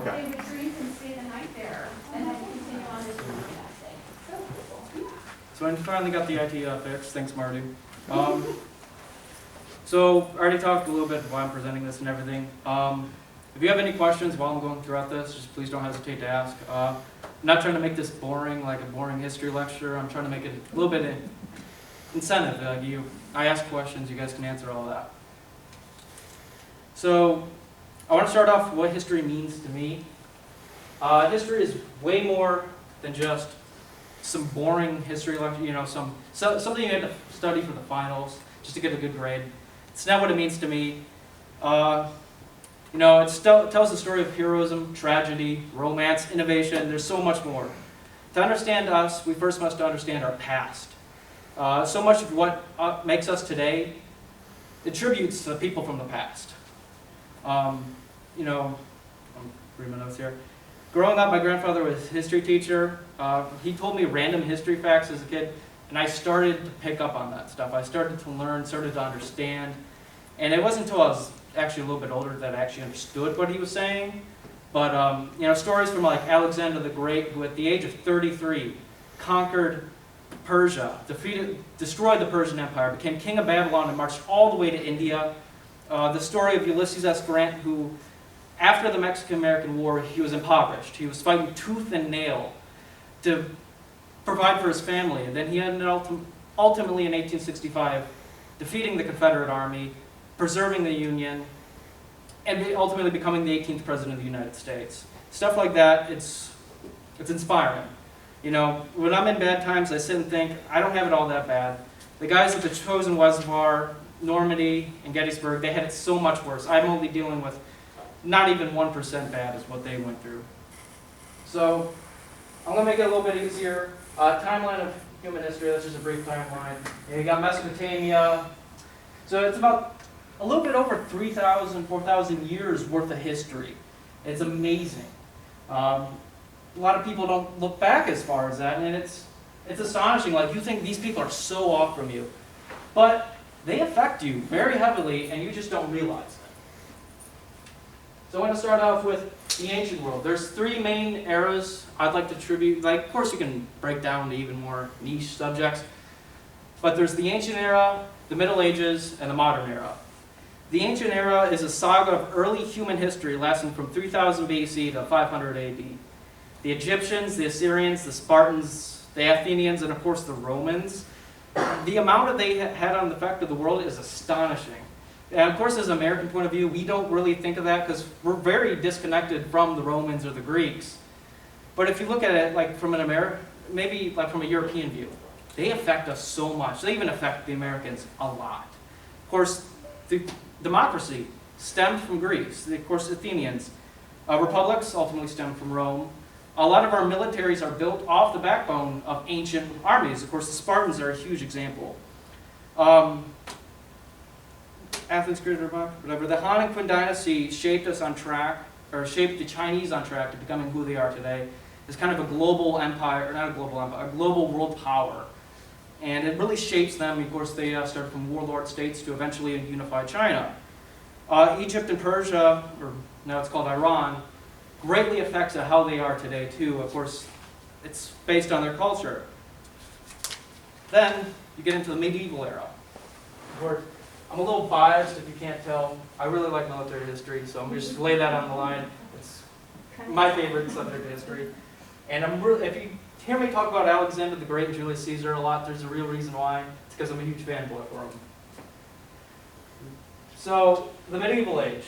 Okay. They retreat and stay the night there, and then continue on this week the next day. So cool. So I finally got the IT fixed. Thanks, Marty. So I already talked a little bit why I'm presenting this and everything. If you have any questions while I'm going throughout this, just please don't hesitate to ask. I'm not trying to make this boring, like a boring history lecture. I'm trying to make it a little bit incentive. I ask questions, you guys can answer all that. So I want to start off with what history means to me. History is way more than just some boring history lecture, something you had to study for the finals just to get a good grade. It's not what it means to me. It tells the story of heroism, tragedy, romance, innovation. There's so much more. To understand us, we first must understand our past. So much of what makes us today attributes to the people from the past. I'm reading my notes here. Growing up, my grandfather was a history teacher. He told me random history facts as a kid, and I started to pick up on that stuff. I started to learn, started to understand, and it wasn't until I was actually a little bit older that I actually understood what he was saying. But stories from like Alexander the Great, who at the age of 33 conquered Persia, destroyed the Persian Empire, became king of Babylon, and marched all the way to India. The story of Ulysses S. Grant, who, after the Mexican-American War, he was impoverished. He was fighting tooth and nail to provide for his family. And then he ended ultimately in 1865 defeating the Confederate Army, preserving the Union, and ultimately becoming the 18th President of the United States. Stuff like that, it's inspiring. When I'm in bad times, I sit and think, I don't have it all that bad. The guys at the Chosin Reservoir, Normandy, and Gettysburg, they had it so much worse. I'm only dealing with not even 1% bad is what they went through. So I'm going to make it a little bit easier. Timeline of human history, that's just a brief timeline. You got Mesopotamia. So it's about a little bit over 3,000, 4,000 years worth of history. It's amazing. A lot of people don't look back as far as that, and it's astonishing. Like, you think these people are so off from you. But they affect you very heavily, and you just don't realize it. So I want to start off with the ancient world. There's three main eras I'd like to attribute. Of course, you can break down to even more niche subjects. But there's the ancient era, the Middle Ages, and the modern era. The ancient era is a saga of early human history lasting from 3000 BC to 500 AD. The Egyptians, the Assyrians, the Spartans, the Athenians, and of course the Romans. The amount that they had on the effect of the world is astonishing. And of course, as an American point of view, we don't really think of that because we're very disconnected from the Romans or the Greeks. But if you look at it like from maybe like from a European view, they affect us so much. They even affect the Americans a lot. Of course, the democracy stemmed from Greece. Of course, Athenians. Republics ultimately stemmed from Rome. A lot of our militaries are built off the backbone of ancient armies. Of course, the Spartans are a huge example. Athens, Crete, whatever. The Han and Qin dynasty shaped us on track, or shaped the Chinese on track to becoming who they are today. It's kind of a global empire, or not a global empire, a global world power. And it really shapes them. Of course, they started from warlord states to eventually unify China. Egypt and Persia, or now it's called Iran, greatly affects how they are today too. Of course, it's based on their culture. Then you get into the medieval era. I'm a little biased if you can't tell. I really like military history, so I'm going to just lay that on the line. It's my favorite subject of history. And if you hear me talk about Alexander the Great and Julius Caesar a lot, there's a real reason why. It's because I'm a huge fanboy for them. So, the medieval age.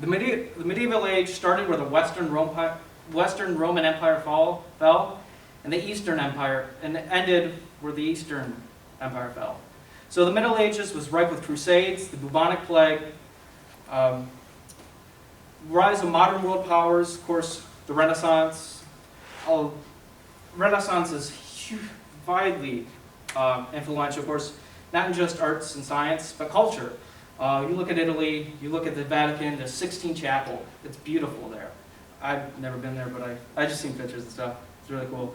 The medieval age started where the Western Roman Empire fell, and the Eastern Empire, and it ended where the Eastern Empire fell. So the Middle Ages was ripe with crusades, the bubonic plague, rise of modern world powers, of course, the Renaissance. Renaissance is widely influential, of course, not in just arts and science, but culture. You look at Italy, you look at the Vatican, the Sistine Chapel. It's beautiful there. I've never been there, but I just seen pictures and stuff. It's really cool.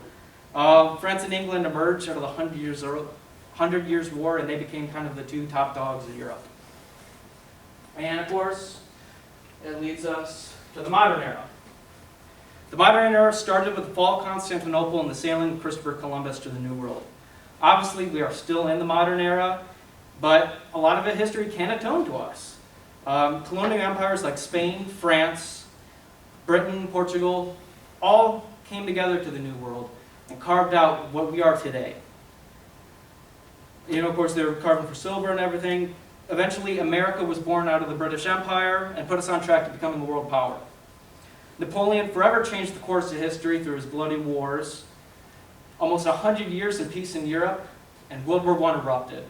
France and England emerged out of the 100 Years' War, and they became kind of the two top dogs in Europe. And of course, it leads us to the modern era. The modern era started with the fall of Constantinople and the sailing of Christopher Columbus to the New World. Obviously, we are still in the modern era, but a lot of history can atone to us. Colonial empires like Spain, France, Britain, Portugal, all came together to the New World and carved out what we are today. Of course, they were carving for silver and everything. Eventually, America was born out of the British Empire and put us on track to becoming a world power. Napoleon forever changed the course of history through his bloody wars. Almost 100 years of peace in Europe, and World War I erupted.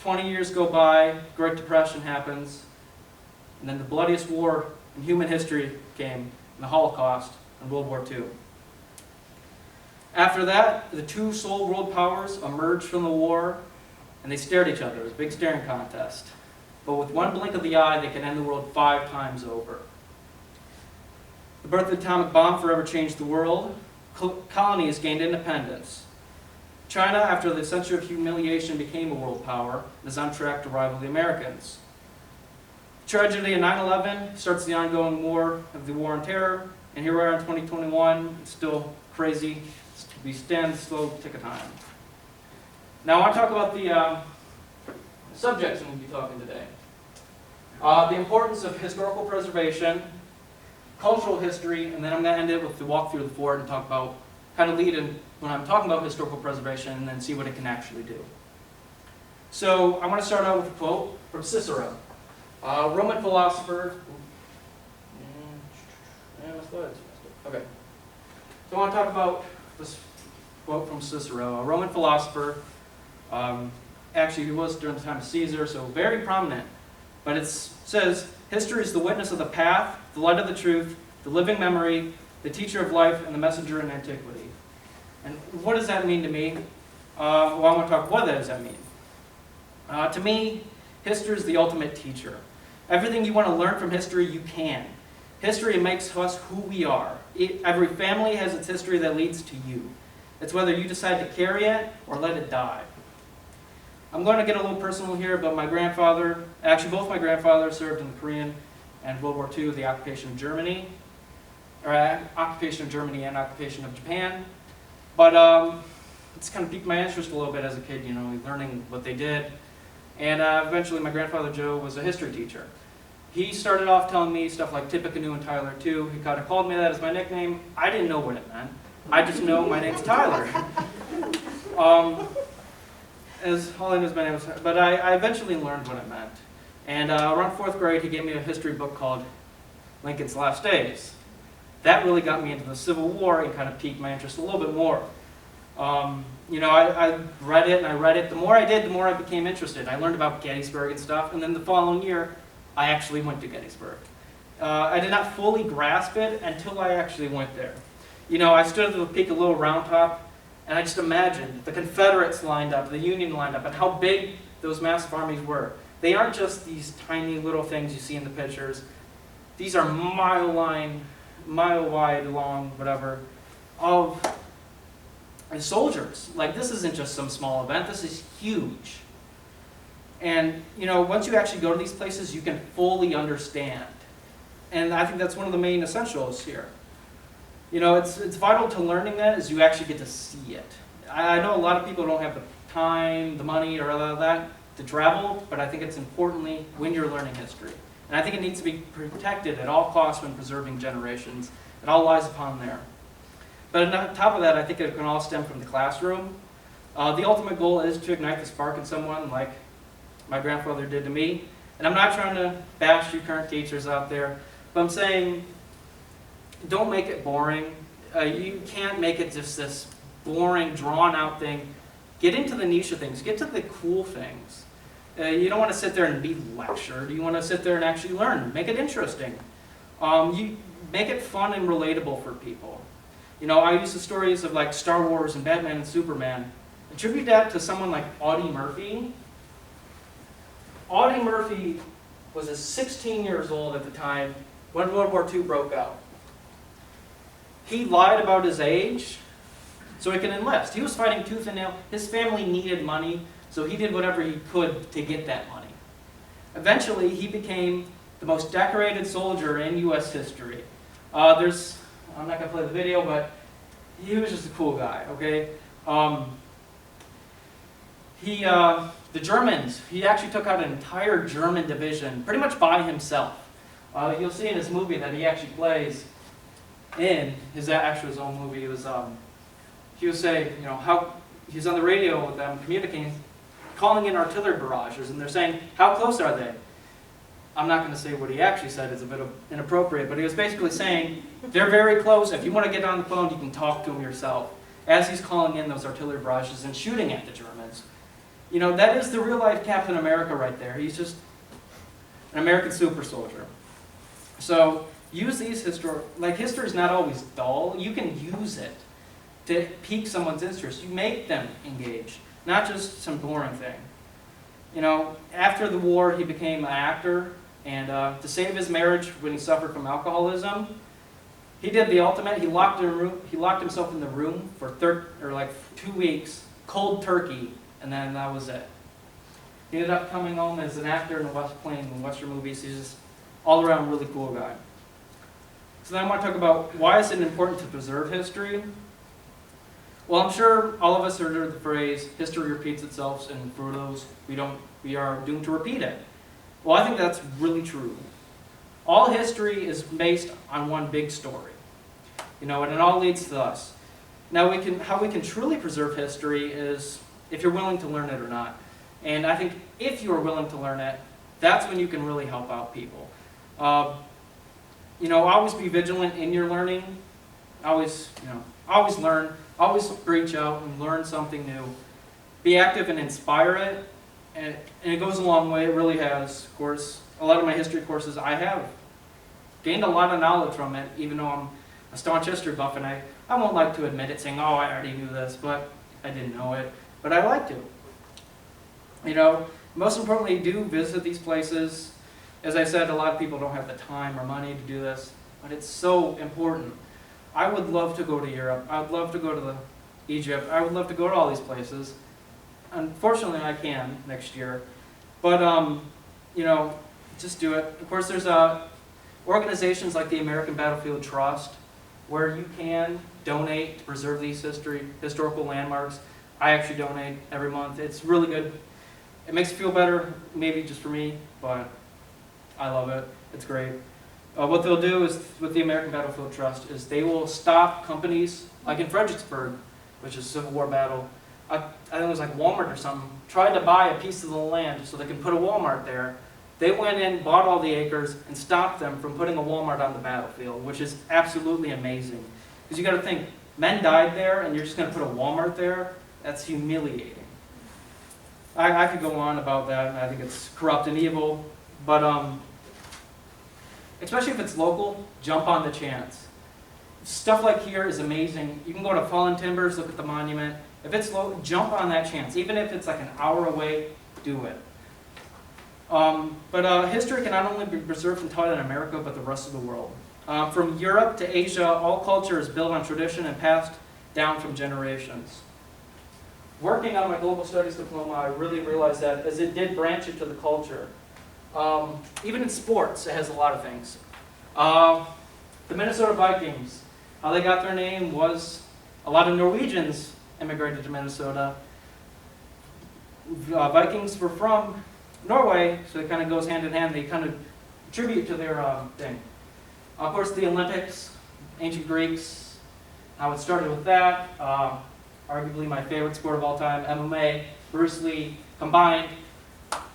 20 years go by, Great Depression happens, and then the bloodiest war in human history came, the Holocaust and World War II. After that, the two sole world powers emerged from the war, and they stared at each other. It was a big staring contest. But with one blink of the eye, they could end the world 5 times over. The birth of the atomic bomb forever changed the world. Colonies gained independence. China, after the century of humiliation, became a world power and is on track to rival the Americans. Tragedy of 9/11 starts the ongoing war of the war on terror, and here we are in 2021. It's still crazy. We stand the slow tick of time. Now I want to talk about the subjects we'll be talking today. The importance of historical preservation, cultural history, and then I'm going to end it with the walk through the fort and talk about, kind of lead in when I'm talking about historical preservation and then see what it can actually do. So I want to start out with a quote from Cicero, a Roman philosopher. Okay. So I want to talk about this quote from Cicero, a Roman philosopher. Actually, he was during the time of Caesar, so very prominent. But it says, "History is the witness of the path, the light of the truth, the living memory, the teacher of life, and the messenger in antiquity." And what does that mean to me? Well, I want to talk, what does that mean? To me, history is the ultimate teacher. Everything you want to learn from history, you can. History makes us who we are. Every family has its history that leads to you. It's whether you decide to carry it or let it die. I'm going to get a little personal here, but my grandfather, actually both my grandfathers served in the Korean and World War II, the occupation of Germany, or occupation of Germany and occupation of Japan. But it's kind of piqued my interest a little bit as a kid, learning what they did. And eventually my grandfather Joe was a history teacher. He started off telling me stuff like Tippecanoe and Tyler too. He kind of called me that as my nickname. I didn't know what it meant. I just know my name's Tyler. As all I know is my name was, but I eventually learned what it meant. And around 4th grade, he gave me a history book called Lincoln's Last Days. That really got me into the Civil War and kind of piqued my interest a little bit more. I read it and I read it. The more I did, the more I became interested. I learned about Gettysburg and stuff, and then the following year, I actually went to Gettysburg. I did not fully grasp it until I actually went there. I stood at the peak of Little Round Top, and I just imagined the Confederates lined up, the Union lined up, and how big those massive armies were. They aren't just these tiny little things you see in the pictures. These are mile wide, long, whatever, of soldiers. Like, this isn't just some small event. This is huge. And, once you actually go to these places, you can fully understand. And I think that's one of the main essentials here. It's vital to learning that is you actually get to see it. I know a lot of people don't have the time, the money, or all of that to travel, but I think it's importantly when you're learning history. And I think it needs to be protected at all costs when preserving generations. It all lies upon there. But on top of that, I think it can all stem from the classroom. The ultimate goal is to ignite the spark in someone like my grandfather did to me. And I'm not trying to bash you current teachers out there, but I'm saying don't make it boring. You can't make it just this boring, drawn-out thing. Get into the niche of things. Get to the cool things. You don't want to sit there and be lectured. You want to sit there and actually learn. Make it interesting. You make it fun and relatable for people. I use the stories of like Star Wars and Batman and Superman. Attribute that to someone like Audie Murphy. Audie Murphy was 16 years old at the time when World War II broke out. He lied about his age so he could enlist. He was fighting tooth and nail. His family needed money, so he did whatever he could to get that money. Eventually, he became the most decorated soldier in U.S. history. I'm not going to play the video, but he was just a cool guy, okay? The Germans, he actually took out an entire German division pretty much by himself. You'll see in his movie that he actually plays in his own movie. It was, he was saying, you know, how he's on the radio with them communicating, calling in artillery barrages, and they're saying, how close are they? I'm not going to say what he actually said, it's a bit inappropriate, but he was basically saying, they're very close. If you want to get on the phone, you can talk to them yourself. As he's calling in those artillery barrages and shooting at the Germans. You know, that is the real-life Captain America right there. He's just an American super soldier. So use these history is not always dull. You can use it to pique someone's interest. You make them engage, not just some boring thing. You know, after the war, he became an actor, and to save his marriage when he suffered from alcoholism, he did the ultimate. He locked himself in the room for 2 weeks, cold turkey, and then that was it. He ended up coming home as an actor playing Western movies. He's just all around really cool guy. So then I want to talk about why is it important to preserve history. Well, I'm sure all of us have heard the phrase, history repeats itself, and for those we are doomed to repeat it. Well, I think that's really true. All history is based on one big story. You know, and it all leads to us. Now, how we can truly preserve history is if you're willing to learn it or not. And I think if you are willing to learn it, that's when you can really help out people. You know, always be vigilant in your learning. Always learn. Always reach out and learn something new. Be active and inspire it. And it goes a long way. It really has. Of course, a lot of my history courses, I have gained a lot of knowledge from it, even though I'm a staunch history buff, and I won't like to admit it, saying, oh, I already knew this, but I didn't know it. But I like to. You know, most importantly, do visit these places. As I said, a lot of people don't have the time or money to do this, but it's so important. I would love to go to Europe. I would love to go to Egypt. I would love to go to all these places. Unfortunately, I can next year. But, you know, just do it. Of course, there's organizations like the American Battlefield Trust where you can donate to preserve these historical landmarks. I actually donate every month. It's really good. It makes you feel better, maybe just for me, but I love it. It's great. What they'll do is, with the American Battlefield Trust, is they will stop companies, like in Fredericksburg, which is a Civil War battle. I think it was like Walmart or something, tried to buy a piece of the land so they can put a Walmart there. They went in, bought all the acres, and stopped them from putting a Walmart on the battlefield, which is absolutely amazing. Because you got to think, men died there, and you're just going to put a Walmart there? That's humiliating. I could go on about that, and I think it's corrupt and evil, but especially if it's local, jump on the chance. Stuff like here is amazing. You can go to Fallen Timbers, look at the monument. If it's local, jump on that chance. Even if it's like an hour away, do it. But history can not only be preserved and taught in America, but the rest of the world. From Europe to Asia, all culture is built on tradition and passed down from generations. Working on my global studies diploma, I really realized that as it did branch into the culture. Even in sports, it has a lot of things. The Minnesota Vikings, how they got their name was a lot of Norwegians immigrated to Minnesota. Vikings were from Norway, so it kind of goes hand in hand. They kind of tribute to their thing. Of course, the Olympics, ancient Greeks, how it started with that. Arguably my favorite sport of all time, MMA, Bruce Lee, combined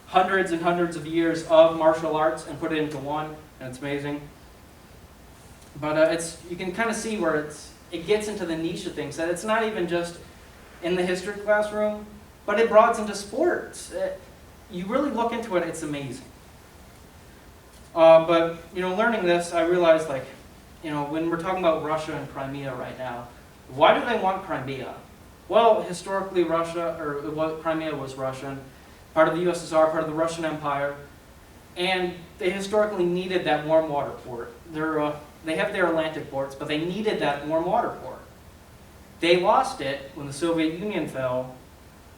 hundreds and hundreds of years of martial arts and put it into one, and it's amazing. But you can kind of see where it gets into the niche of things, that it's not even just in the history classroom, but it broadens into sports. You really look into it, it's amazing. But, you know, learning this, I realized, like, you know, when we're talking about Russia and Crimea right now, why do they want Crimea? Well, historically Crimea was Russian, part of the USSR, part of the Russian Empire, and they historically needed that warm water port. They have their Atlantic ports, but they needed that warm water port. They lost it when the Soviet Union fell,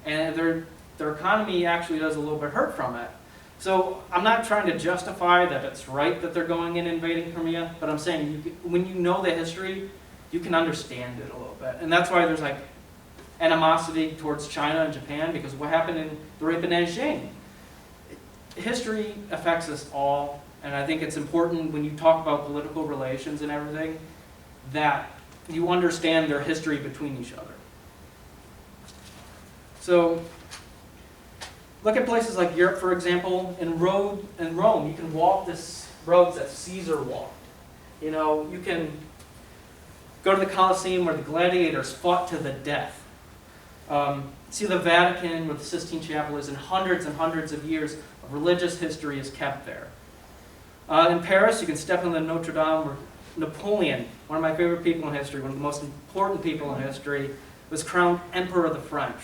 and their economy actually does a little bit hurt from it. So I'm not trying to justify that it's right that they're going in and invading Crimea, but I'm saying when you know the history, you can understand it a little bit. And that's why there's like animosity towards China and Japan, because what happened in the rape of Nanjing. History affects us all, and I think it's important when you talk about political relations and everything that you understand their history between each other. So look at places like Europe, for example. In Rome, you can walk this road that Caesar walked. You know, you can go to the Colosseum where the gladiators fought to the death. See the Vatican where the Sistine Chapel is, and hundreds of years of religious history is kept there. In Paris, you can step on the Notre Dame where Napoleon, one of my favorite people in history, one of the most important people in history, was crowned Emperor of the French,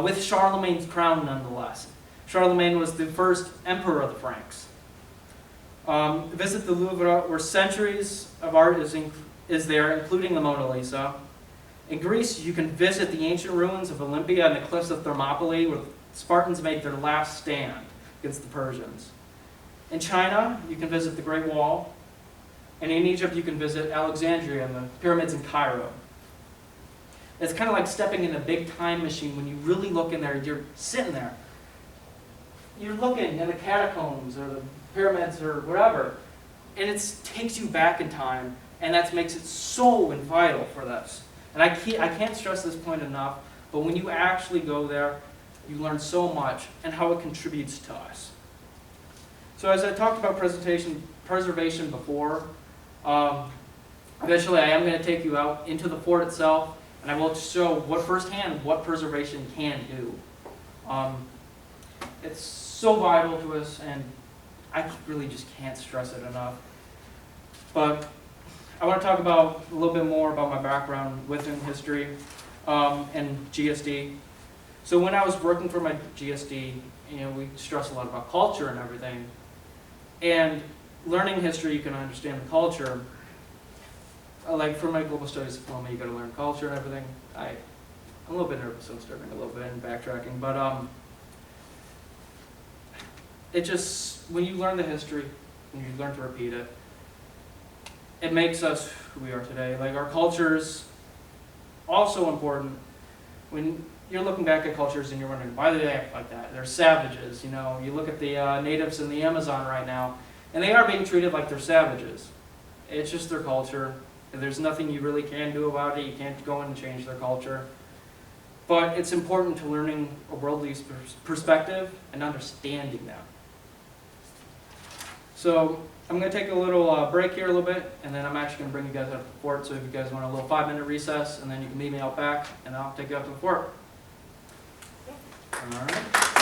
with Charlemagne's crown nonetheless. Charlemagne was the first Emperor of the Franks. Visit the Louvre, where centuries of art is there, including the Mona Lisa. In Greece, you can visit the ancient ruins of Olympia and the cliffs of Thermopylae, where the Spartans made their last stand against the Persians. In China, you can visit the Great Wall. And in Egypt, you can visit Alexandria and the pyramids in Cairo. It's kind of like stepping in a big time machine. When you really look in there, you're sitting there. You're looking at the catacombs or the pyramids or whatever. And it takes you back in time. And that makes it so vital for this. And I can't stress this point enough, but when you actually go there, you learn so much and how it contributes to us. So as I talked about preservation before, eventually I am going to take you out into the fort itself, and I will show firsthand what preservation can do. It's so vital to us, and I really just can't stress it enough. But I want to talk about a little bit more about my background within history and GSD. So when I was working for my GSD, we stress a lot about culture and everything. And learning history, you can understand the culture. Like for my global studies diploma, you got to learn culture and everything. I'm a little bit nervous, so I'm starting a little bit and backtracking. But it just, when you learn the history, and you learn to repeat it, it makes us who we are today. Like our culture's also important. When you're looking back at cultures and you're wondering, why do they act like that? They're savages, You look at the natives in the Amazon right now, and they are being treated like they're savages. It's just their culture. There's nothing you really can do about it. You can't go in and change their culture. But it's important to learning a worldly perspective and understanding them. So I'm going to take a little break here a little bit, and then I'm actually going to bring you guys out to the fort. So if you guys want a little 5-minute recess, and then you can meet me out back, and I'll take you out to the fort. All right.